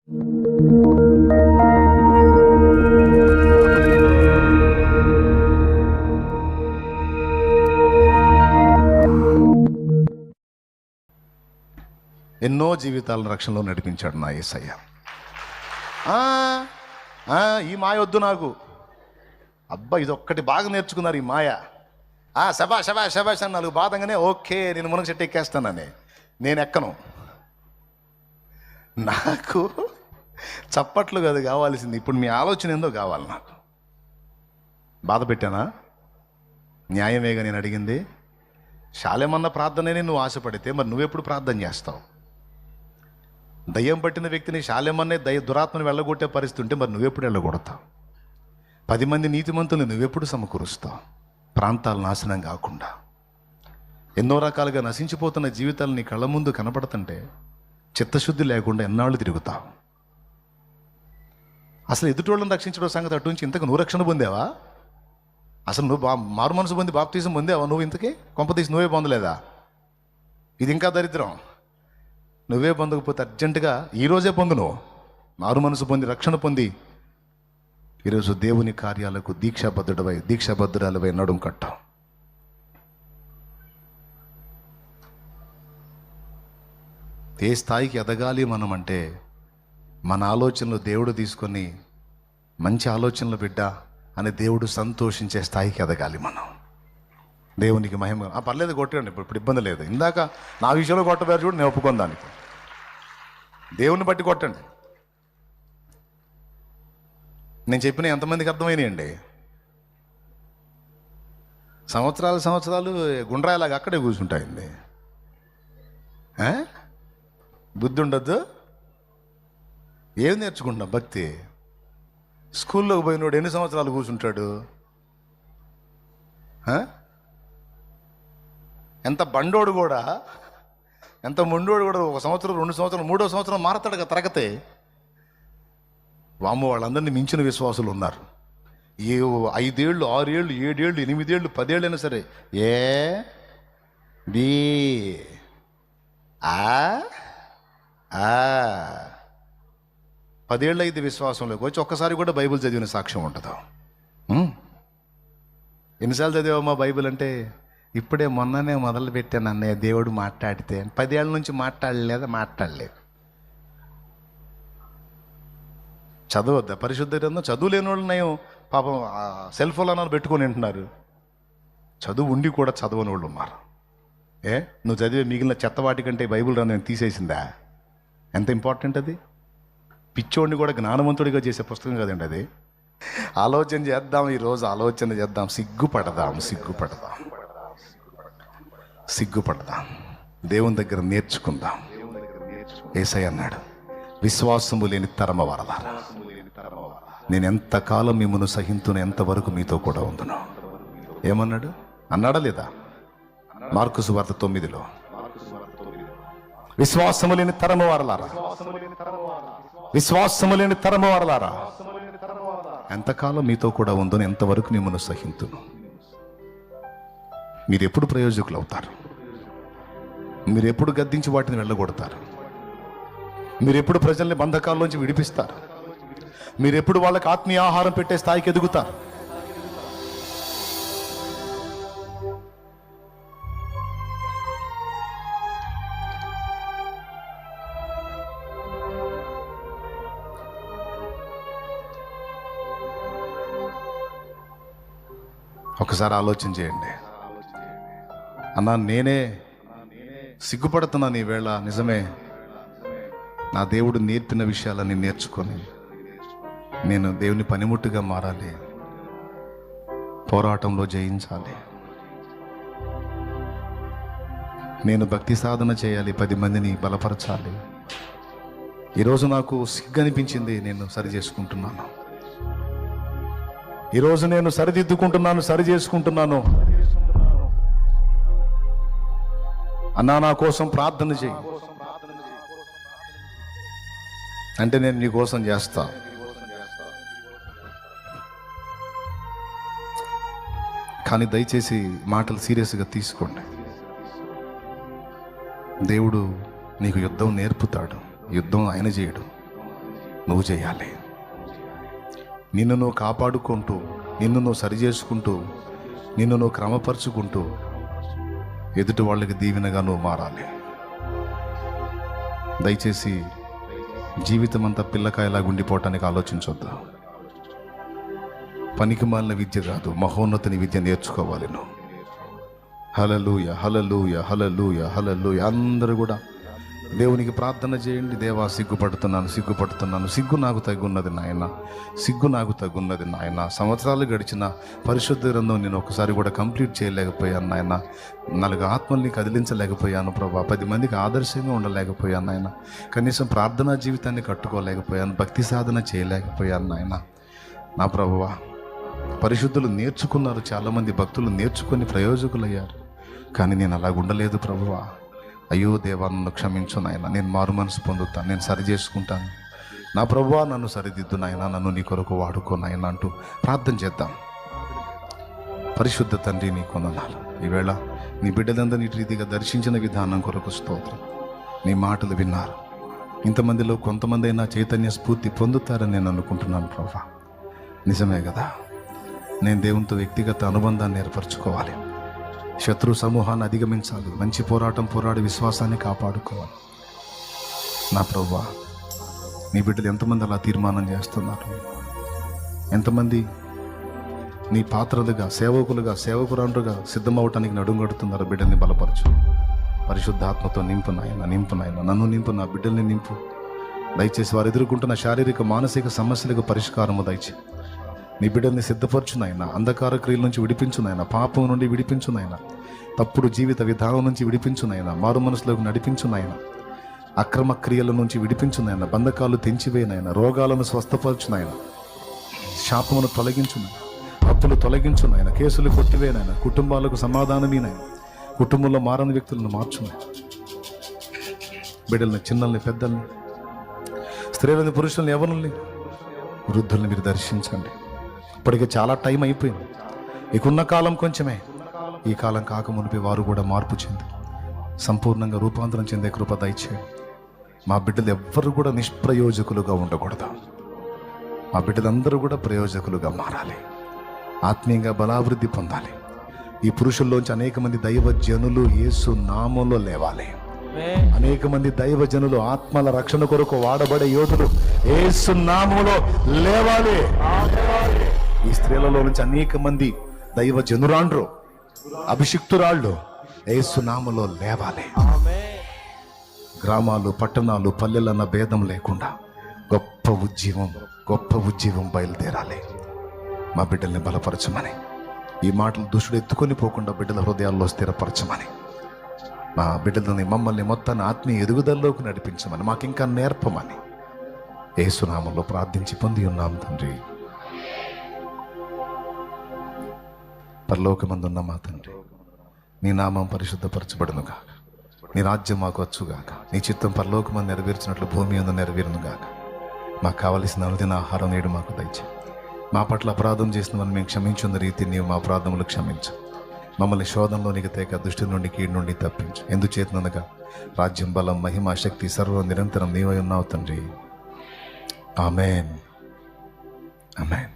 ఎన్నో జీవితాలను రక్షణలో నడిపించాడు నా యేసయ్య. ఈ మాయ వద్దు నాకు. అబ్బా, ఇది ఒక్కటి బాగా నేర్చుకున్నారు ఈ మాయ. శబాష్ శబాష్ శబాష్ అని నాలుగు బాధంగానే ఓకే నేను మునగ చెట్టు ఎక్కేస్తానని. నేను ఎక్కను. నాకు చప్పట్లు కాదు కావాల్సింది, ఇప్పుడు మీ ఆలోచన ఏందో కావాలి. నాకు బాధ పెట్టానా? న్యాయమేగా నేను అడిగింది. శాలేమన్న ప్రార్థననే నువ్వు ఆశపడితే మరి నువ్వెప్పుడు ప్రార్థన చేస్తావు? దయ్యం పట్టిన వ్యక్తిని శాలేమన్నే దురాత్మని వెళ్ళగొట్టే పరిస్థితి ఉంటే మరి నువ్వెప్పుడు వెళ్ళగొడతావు? 10 మంది నీతిమంతులు నువ్వెప్పుడు సమకూరుస్తావు? ప్రాంతాలు నాశనం కాకుండా ఎన్నో రకాలుగా నశించిపోతున్న జీవితాలు నీ కళ్ళ ముందు కనపడుతుంటే చిత్తశుద్ధి లేకుండా ఎన్నాళ్ళు తిరుగుతావు? అసలు ఎదుటోళ్ళని రక్షించడం సంగతి అటు నుంచి ఇంతకు నువ్వు రక్షణ పొందావా? అసలు నువ్వు మారు మనసు పొంది బాప్తిజం పొందావా? నువ్వు ఇంతకీ కొంపతీసి నువ్వే పొందలేదా? ఇది ఇంకా దరిద్రం. నువ్వే పొందకపోతే అర్జెంటుగా ఈరోజే పొందు. నువ్వు మారు మనసు పొంది రక్షణ పొంది ఈరోజు దేవుని కార్యాలకు దీక్షాబద్ధురాలవై నడుం కట్టాం. ఏ స్థాయికి ఎదగాలి మనం అంటే మన ఆలోచనలు దేవుడు తీసుకొని మంచి ఆలోచనలు బిడ్డ అని దేవుడు సంతోషించే స్థాయికి ఎదగాలి మనం. దేవునికి మహిమ. పర్లేదు కొట్టండి, ఇప్పుడు ఇబ్బంది లేదు. ఇందాక నా విషయంలో కొట్టబారు చూడు, నేను ఒప్పుకొని దానికి. దేవుని బట్టి కొట్టండి. నేను చెప్పిన ఎంతమందికి అర్థమైనాయండి? సంవత్సరాలు గుండ్రాయిలాగా అక్కడే కూర్చుంటాయింది. బుద్ధి ఉండద్దు. ఏం నేర్చుకుంటున్నాం? భక్తి. స్కూల్లోకి పోయినోడు ఎన్ని సంవత్సరాలు కూర్చుంటాడు? ఎంత బండోడు కూడా, ఎంత మొండోడు కూడా 1 సంవత్సరం 2 సంవత్సరం 3వ సంవత్సరం మారతాడు కదా తరగతి. వామ్మ, వాళ్ళందరినీ మించిన విశ్వాసులు ఉన్నారు. 5 ఏళ్ళు 6 ఏళ్ళు 7 ఏళ్ళు 8 ఏళ్ళు 10 ఏళ్ళు అయినా సరే బి 10 ఏళ్ళు అయితే విశ్వాసంలోకి వచ్చి ఒక్కసారి కూడా బైబిల్ చదివిన సాక్ష్యం ఉంటుందా? ఎన్నిసార్లు చదివామా బైబిల్ అంటే? ఇప్పుడే మొన్ననే మొదలు పెట్టాను అన్నయ్య దేవుడు మాట్లాడితే. 10 ఏళ్ళ నుంచి మాట్లాడలేదు. చదవద్దా పరిశుద్ధ గ్రంథం? చదువు లేని వాళ్ళు నయం పాపం సెల్ ఫోన్ అన్నారు పెట్టుకొని వింటున్నారు. చదువు ఉండి కూడా చదవని వాళ్ళు ఉన్నారు. నువ్వు చదివే మిగిలిన చెత్తవాటి కంటే బైబిల్ గ్రంథం తీసేసిందా? ఎంత ఇంపార్టెంట్ అది. పిచ్చోడిని కూడా జ్ఞానవంతుడిగా చేసే పుస్తకం కదండి అది. ఆలోచన చేద్దాం, ఈరోజు ఆలోచన చేద్దాం. సిగ్గుపడదాం, దేవుని దగ్గర నేర్చుకుందాం. యేసయ్య అన్నాడు, విశ్వాసము లేని తరమ వారలారా, నేను ఎంతకాలం మిమ్మల్ని సహింతును, ఎంతవరకు మీతో కూడా ఉందును. ఏమన్నాడు? అన్నాడా లేదా? మార్కు సువార్త 9లో, విశ్వాసము లేని తరమ వారలారా, ఎంతకాలం మీతో కూడా ఉందని, ఎంతవరకు మిమ్మల్ని సహింతును. మీరు ఎప్పుడు ప్రయోజకులు అవుతారు? మీరు ఎప్పుడు గద్దించి వాటిని వెళ్ళగొడతారు? మీరు ఎప్పుడు ప్రజల్ని బంధకాల్లోంచి విడిపిస్తారు? మీరు ఎప్పుడు వాళ్ళకి ఆత్మీయ ఆహారం పెట్టే స్థాయికి ఎదుగుతారు? ఒకసారి ఆలోచన చేయండి. అన్నా, నేనే సిగ్గుపడుతున్నాను ఈవేళ. నిజమే, నా దేవుడు నేర్పిన విషయాలని నేర్చుకొని నేను దేవుని పనిముట్టుగా మారాలి, పోరాటంలో జయించాలి. నేను భక్తి సాధన చేయాలి, 10 మందిని బలపరచాలి. ఈరోజు నాకు సిగ్గు అనిపించింది, నేను సరి చేసుకుంటున్నాను. ఈరోజు నేను సరిదిద్దుకుంటున్నాను, సరి చేసుకుంటున్నాను. అన్నా, నా కోసం ప్రార్థన చేయి అంటే నేను నీ కోసం చేస్తా. కానీ దయచేసి మాటలు సీరియస్గా తీసుకోండి. దేవుడు నీకు యుద్ధం నేర్పుతాడు, యుద్ధం ఆయన చేయడు. నువ్వు చేయాలి. నిన్ను నువ్వు కాపాడుకుంటూ, నిన్ను నువ్వు సరిచేసుకుంటూ, నిన్ను నువ్వు క్రమపరుచుకుంటూ ఎదుటి వాళ్ళకి దీవెనగా నువ్వు మారాలి. దయచేసి జీవితం అంతా పిల్లకాయలా గుండిపోవటానికి ఆలోచించొద్దు. పనికిమాలిన విద్య కాదు, మహోన్నతిని విద్య నేర్చుకోవాలి నువ్వు. హల్లెలూయా, హల్లెలూయా, హల్లెలూయా, హల్లెలూయా. అందరూ కూడా దేవునికి ప్రార్థన చేయండి. దేవా, సిగ్గుపడుతున్నాను, సిగ్గు నాకు తగ్గున్నది నాయన, సిగ్గు నాకు తగ్గున్నది నాయన. సంవత్సరాలు గడిచిన పరిశుద్ధ గ్రంథం నేను ఒకసారి కూడా కంప్లీట్ చేయలేకపోయాను నాయన. 4 ఆత్మల్ని కదిలించలేకపోయాను ప్రభా. 10 మందికి ఆదర్శంగా ఉండలేకపోయాను నాయన. కనీసం ప్రార్థనా జీవితాన్ని కట్టుకోలేకపోయాను, భక్తి సాధన చేయలేకపోయాను నాయన. నా ప్రభువా, పరిశుద్ధులు నేర్చుకున్నారు, చాలామంది భక్తులు నేర్చుకొని ప్రయోజకులయ్యారు, కానీ నేను అలా ఉండలేదు ప్రభువా. అయ్యో దేవా, నన్ను క్షమించు నాయన, నేను మారు మనసు పొందుతాను, నేను సరి చేసుకుంటాను. నా ప్రభువా, నన్ను సరిదిద్దు నాయన, నన్ను నీ కొరకు వాడుకో నాయన అంటూ ప్రార్థన చేద్దాం. పరిశుద్ధ తండ్రి, నీ కొందనాలు. ఈవేళ నీ బిడ్డలందరినీ ఈ రీతిగా దర్శించిన విధానం కొరకు స్తోత్రం. నీ మాటలు విన్నారు. ఇంతమందిలో కొంతమంది అయినా చైతన్య స్ఫూర్తి పొందుతారని నేను అనుకుంటున్నాను ప్రభా. నిజమే కదా, నేను దేవునితో వ్యక్తిగత అనుబంధాన్ని ఏర్పరచుకోవాలి, శత్రు సమూహాన్ని అధిగమించాలి, మంచి పోరాటం పోరాడి విశ్వాసాన్ని కాపాడుకోవాలి. నా ప్రభువా, నీ బిడ్డలు ఎంతమంది అలా తీర్మానం చేస్తున్నారు? ఎంతమంది నీ పాత్రలుగా, సేవకులుగా, సేవకురాండ్రుగా సిద్ధమవటానికి నడుంగడుతున్నారు? బిడ్డల్ని బలపరచు, పరిశుద్ధాత్మతో నింపు నాయన, నింపు నాయన, నన్ను నింపు, నా బిడ్డల్ని నింపు. దయచేసి వారు ఎదుర్కొంటున్న శారీరక మానసిక సమస్యలకు పరిష్కారము దయచే. నీ బిడ్డల్ని సిద్ధపరచు నాయన, అంధకార క్రియల నుంచి విడిపించు నాయన, పాపం నుండి విడిపించు నాయన, తప్పుడు జీవిత విధానం నుంచి విడిపించు నాయన, మారు మనసులోకి నడిపించు నాయన, అక్రమ క్రియల నుంచి విడిపించు నాయన, బంధకాలు తెంచివేయి నాయన, రోగాలను స్వస్థపరచు నాయన, శాపమును తొలగించు నాయన, అప్పులు తొలగించు నాయన, కేసులు కొట్టివే నాయన, కుటుంబాలకు సమాధానమే నాయన, కుటుంబంలో మారని వ్యక్తులను మార్చు నాయన. బిడ్డల్ని, చిన్నల్ని, పెద్దల్ని, స్త్రీలని, పురుషుల్ని, ఎవరిని, వృద్ధుల్ని మీరు దర్శించండి. ఇప్పటికే చాలా టైం అయిపోయింది, ఇకున్న కాలం కొంచెమే. ఈ కాలం కాక మునిపి వారు కూడా మార్పు చెంది సంపూర్ణంగా రూపాంతరం చెందే కృప దయచేయండి. మా బిడ్డలు ఎవ్వరు కూడా నిష్ప్రయోజకులుగా ఉండకూడదు. మా బిడ్డలందరూ కూడా ప్రయోజకులుగా మారాలి, ఆత్మీయంగా బలాభివృద్ధి పొందాలి. ఈ పురుషుల్లోంచి అనేక మంది దైవజనులు యేసు నామంలో లేవాలి. అనేక మంది దైవజనులు ఆత్మల రక్షణ కొరకు వాడబడే యోధులు యేసు నామములో లేవాలి. ఈ స్త్రీలలో నుంచి అనేక మంది దైవజనురాండ్రు, అభిషిక్తురాళ్ళు యేసు నామములో లేవాలి. గ్రామాలు, పట్టణాలు, పల్లెలన్న భేదం లేకుండా గొప్ప ఉజ్జీవం బయలుదేరాలి. మా బిడ్డల్ని బలపరచమని, ఈ మాటలు దుష్టుడు ఎత్తుకొని పోకుండా బిడ్డల హృదయాల్లో స్థిరపరచమని, మా బిడ్డలని, మమ్మల్ని మొత్తాన్ని ఆత్మీయ ఎదుగుదలలోకి నడిపించమని, మాకింకా నేర్పమని యేసు నామములో ప్రార్థించి పొంది ఉన్నాం తండ్రి. పరలోకమందున్న మా తండ్రి, నీ నామం పరిశుద్ధపరచబడునుగాక, నీ రాజ్యం మాకు వచ్చుగాక, నీ చిత్తం పరలోకమందు నెరవేర్చినట్లు భూమి యందు నెరవేరునుగాక. మాకు కావలసిన అనుదిన ఆహారం నేడు మాకు దయచే. మా పట్ల అపరాధం చేసిన వారిని మేము క్షమించున్న రీతి నీవు మా అపరాధములు క్షమించు. మమ్మల్ని శోధంలోనికి తేక దుష్టి నుండి, కీడు నుండి తప్పించు. ఎందుచేతనగా రాజ్యం, బలం, మహిమ, శక్తి సర్వం నిరంతరం నీవై ఉన్నావు తండ్రి. ఆమేన్, ఆమేన్.